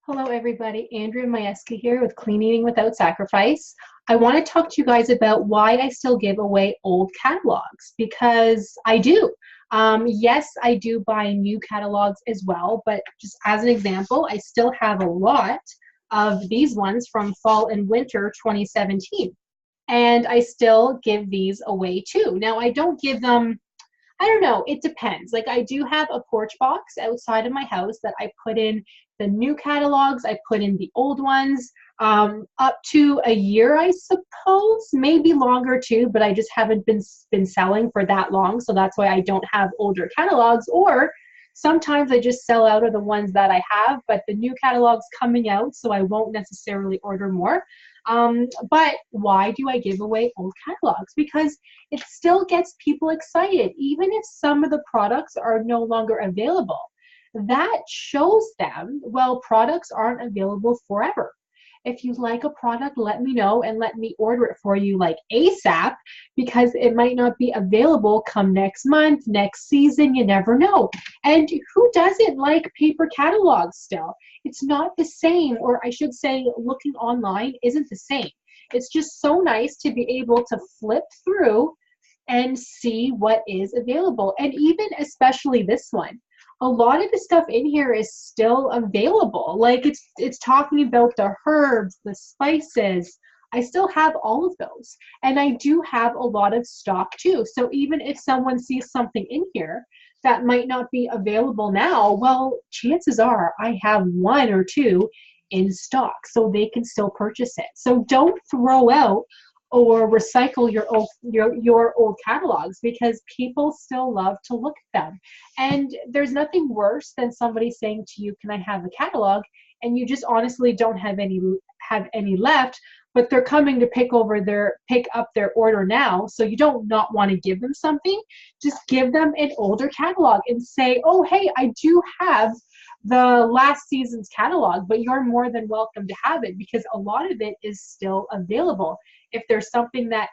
Hello everybody, Andrea Majewski here with Clean Eating Without Sacrifice. I want to talk to you guys about why I still give away old catalogs, because I do. Yes, I do buy new catalogs as well, but just as an example, I still have a lot of these ones from fall and winter 2017, and I still give these away too. Now, I don't give them, I don't know, it depends. Like, I do have a porch box outside of my house that I put in the new catalogs, I put in the old ones, up to a year, I suppose, maybe longer too, but I just haven't been selling for that long, so that's why I don't have older catalogs. Or sometimes I just sell out of the ones that I have, but the new catalogs coming out, so I won't necessarily order more. But why do I give away old catalogs? Because it still gets people excited, even if some of the products are no longer available. That shows them, well, products aren't available forever. If you like a product, let me know and let me order it for you like ASAP, because it might not be available come next month, next season, you never know. And who doesn't like paper catalogs still? It's not the same, or I should say looking online isn't the same. It's just so nice to be able to flip through and see what is available. And even especially this one, a lot of the stuff in here is still available. Like, it's talking about the herbs, the spices. I still have all of those. And I do have a lot of stock too. So even if someone sees something in here that might not be available now, well, chances are I have one or two in stock, so they can still purchase it. So don't throw out or recycle your old catalogs, because people still love to look at them. And there's nothing worse than somebody saying to you, "Can I have a catalog?" and you just honestly don't have any left, but they're coming to pick up their order now, so you don't not want to give them something. Just give them an older catalog and say, "Oh, hey, I do have the last season's catalog, but you're more than welcome to have it," because a lot of it is still available. If there's something that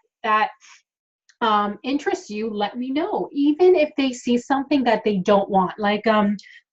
interests you, let me know. Even if they see something that they don't want. Like,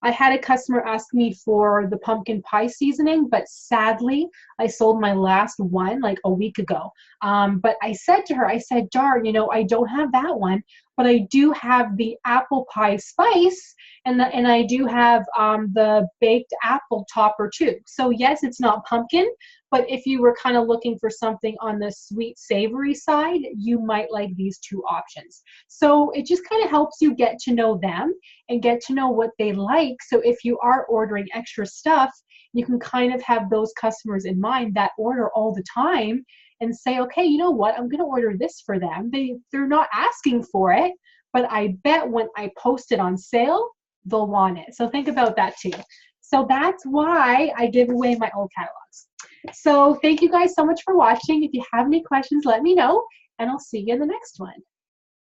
I had a customer ask me for the pumpkin pie seasoning, but sadly, I sold my last one like a week ago. But I said to her, I said, "Darn, I don't have that one, but I do have the apple pie spice, and I do have the baked apple topper too." So yes, it's not pumpkin, but if you were kind of looking for something on the sweet savory side, you might like these two options. So it just kind of helps you get to know them and get to know what they like. So if you are ordering extra stuff, you can kind of have those customers in mind that order all the time and say, "Okay, you know what? I'm going to order this for them. They're not asking for it, but I bet when I post it on sale, they'll want it." So think about that too. So that's why I give away my old catalogs. So thank you guys so much for watching. If you have any questions, let me know, and I'll see you in the next one.